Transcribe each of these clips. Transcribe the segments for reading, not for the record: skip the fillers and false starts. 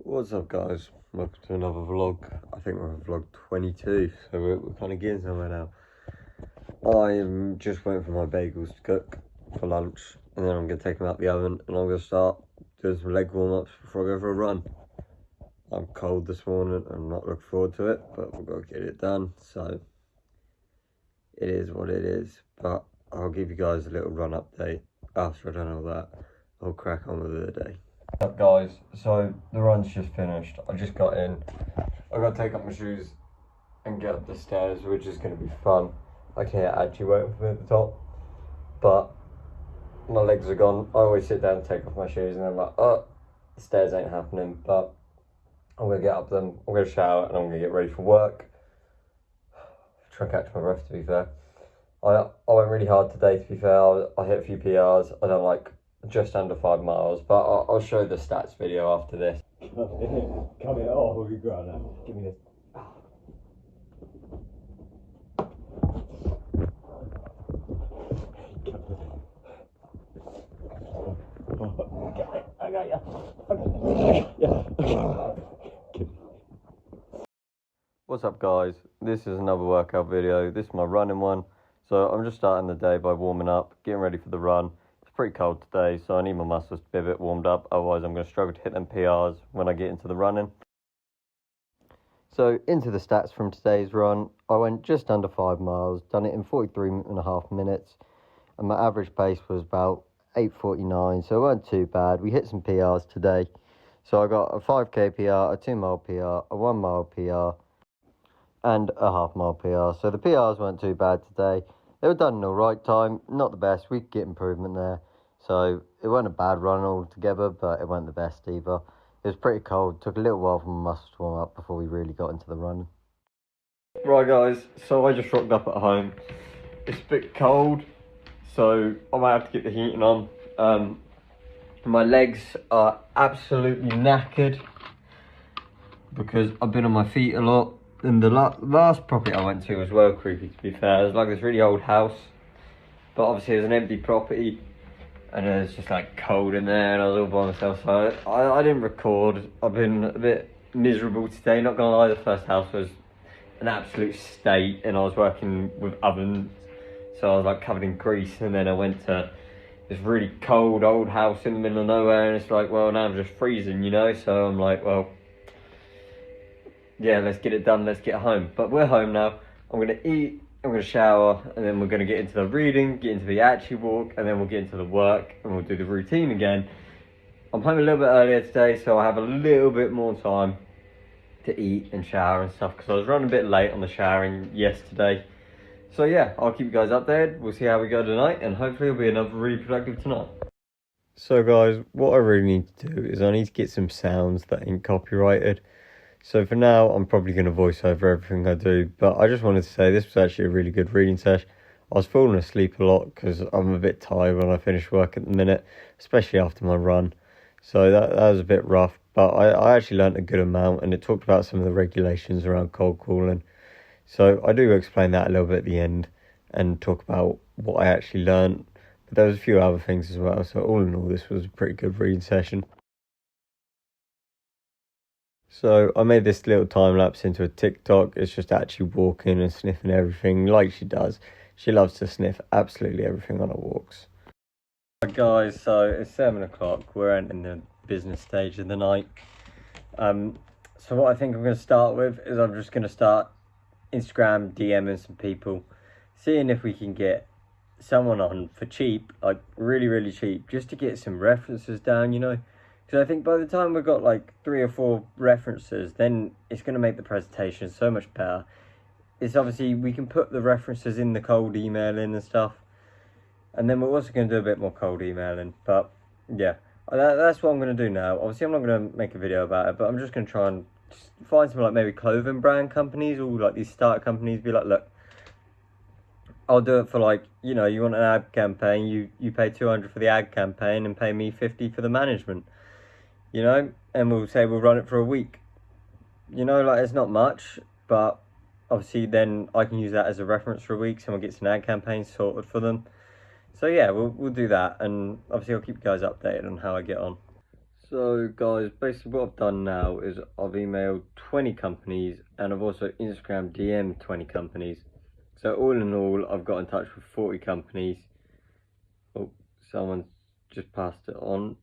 What's up, guys? Welcome to another vlog. I think we're on vlog 22, so we're kind of getting somewhere now. I am just waiting for my bagels to cook for lunch, and then I'm going to take them out the oven, and I'm going to start doing some leg warm-ups before I go for a run. I'm cold this morning, I'm not looking forward to it, but we've got to get it done, so it is what it is. But I'll give you guys a little run update after I've done all that. I'll crack on with the day. Up guys, so the run's just finished. I just got in. I got to take up my shoes and get up the stairs, which is going to be fun. I can't actually wait for me at the top, but my legs are gone. I always sit down and take off my shoes and I'm like, oh, the stairs ain't happening, but I'm going to get up them, I'm going to shower and I'm going to get ready for work. Try and catch my breath, to be fair. I went really hard today, to be fair. I hit a few PRs. I done like just under 5 miles, but I'll show the stats video after this. Come here, oh, we'll be ground now. Give me this. I got you. What's up, guys? This is another workout video. This is my running one. So I'm just starting the day by warming up, getting ready for the run. Pretty cold today, so I need my muscles to be a bit warmed up, otherwise I'm going to struggle to hit them PRs when I get into the running. So into the stats from today's run, I went just under 5 miles, done it in 43.5 minutes, and my average pace was about 8:49, so it weren't too bad. We hit some PRs today, so I got a 5k PR, a 2 mile PR, a 1 mile PR, and a half mile PR. So the PRs weren't too bad today. They were done in the right time, not the best. We could get improvement there. So it wasn't a bad run altogether, but it wasn't the best either. It was pretty cold. Took a little while for my muscles to warm up before we really got into the run. Right, guys. So I just rocked up at home. It's a bit cold, so I might have to get the heating on. My legs are absolutely knackered because I've been on my feet a lot. And the last property I went to was well creepy, to be fair. It was like this really old house, but obviously it was an empty property, and it was just like cold in there, and I was all by myself, so I didn't record. I've been a bit miserable today, not gonna lie. The first house was an absolute state, and I was working with ovens, so I was like covered in grease, and then I went to this really cold old house in the middle of nowhere, and it's like, well, now I'm just freezing, you know, so I'm like, well, yeah, let's get it done, let's get home. But we're home now. I'm going to eat, I'm going to shower, and then we're going to get into the reading, get into the actual walk, and then we'll get into the work, and we'll do the routine again. I'm home a little bit earlier today, so I have a little bit more time to eat and shower and stuff, because I was running a bit late on the showering yesterday. So yeah, I'll keep you guys updated. We'll see how we go tonight, and hopefully it'll be another really productive tonight. So guys, what I really need to do is I need to get some sounds that ain't copyrighted. So for now, I'm probably going to voice over everything I do, but I just wanted to say this was actually a really good reading session. I was falling asleep a lot because I'm a bit tired when I finish work at the minute, especially after my run. So that was a bit rough, but I actually learnt a good amount, and it talked about some of the regulations around cold calling. So I do explain that a little bit at the end and talk about what I actually learnt, but there was a few other things as well. So all in all, this was a pretty good reading session. So I made this little time lapse into a TikTok. It's just actually walking and sniffing everything like she does. She loves to sniff absolutely everything on her walks. Right, guys, so it's 7 o'clock. We're entering the business stage of the night. So what I think I'm going to start with is I'm just going to start Instagram DMing some people, seeing if we can get someone on for cheap, like really, really cheap, just to get some references down, you know. Because I think by the time we've got like 3 or 4 references, then it's going to make the presentation so much better. It's obviously, we can put the references in the cold emailing and stuff. And then we're also going to do a bit more cold emailing. But yeah, that's what I'm going to do now. Obviously, I'm not going to make a video about it, but I'm just going to try and just find some like maybe clothing brand companies or like these startup companies. Be like, look, I'll do it for like, you know, you want an ad campaign, you pay 200 for the ad campaign and pay me 50 for the management. You know, and we'll say we'll run it for a week. You know, like it's not much, but obviously then I can use that as a reference for a week, so we'll get some ad campaigns sorted for them. So yeah, we'll do that, and obviously I'll keep you guys updated on how I get on. So guys, basically what I've done now is I've emailed 20 companies and I've also Instagram DM 20 companies. So all in all, I've got in touch with 40 companies. Oh, someone's just passed it on.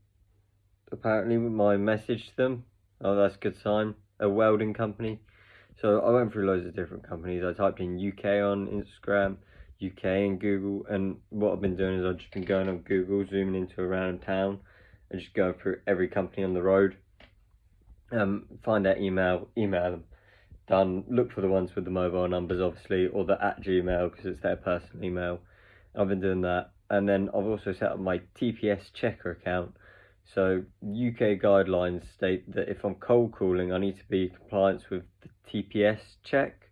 Apparently with my message to them. Oh, that's a good sign. A welding company. So I went through loads of different companies. I typed in UK on Instagram, UK in Google, and what I've been doing is I've just been going on Google, zooming into a random town, and just going through every company on the road. Find their email them. Done. Look for the ones with the mobile numbers, obviously, or the @Gmail because it's their personal email. I've been doing that, and then I've also set up my TPS checker account. So UK guidelines state that if I'm cold calling, I need to be in compliance with the TPS check.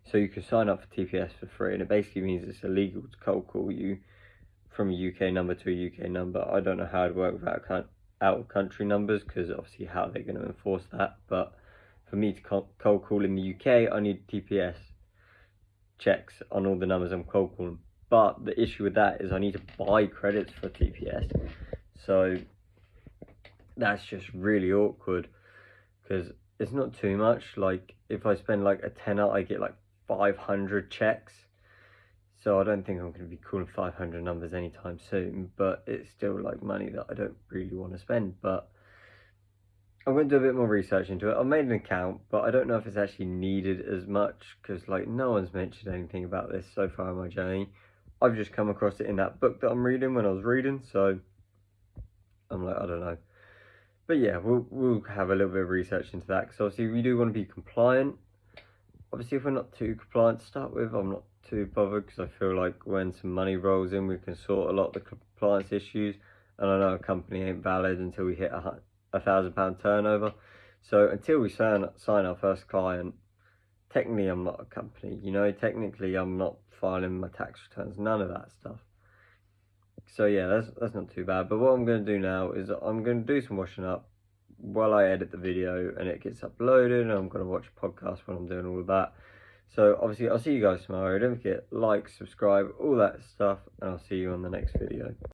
So you can sign up for TPS for free, and it basically means it's illegal to cold call you from a UK number to a UK number. I don't know how it'd work without out of country numbers, because obviously how they're going to enforce that. But for me to cold call in the UK, I need TPS checks on all the numbers I'm cold calling. But the issue with that is I need to buy credits for TPS. So that's just really awkward because it's not too much. Like if I spend like a tenner, I get like 500 checks. So I don't think I'm going to be calling 500 numbers anytime soon, but it's still like money that I don't really want to spend. But I'm going to do a bit more research into it. I've made an account, but I don't know if it's actually needed as much because like no one's mentioned anything about this so far in my journey. I've just come across it in that book that I'm reading when I was reading, so I'm like, I don't know. But yeah, we'll have a little bit of research into that because obviously we do want to be compliant. Obviously, if we're not too compliant to start with, I'm not too bothered because I feel like when some money rolls in, we can sort a lot of the compliance issues. And I know a company ain't valid until we hit £1,000 turnover. So until we sign our first client, technically I'm not a company. You know, technically I'm not filing my tax returns, none of that stuff. So yeah, that's not too bad. But what I'm going to do now is I'm going to do some washing up while I edit the video and it gets uploaded, and I'm going to watch a podcast when I'm doing all of that. So obviously I'll see you guys tomorrow. Don't forget, like, subscribe, all that stuff, and I'll see you on the next video.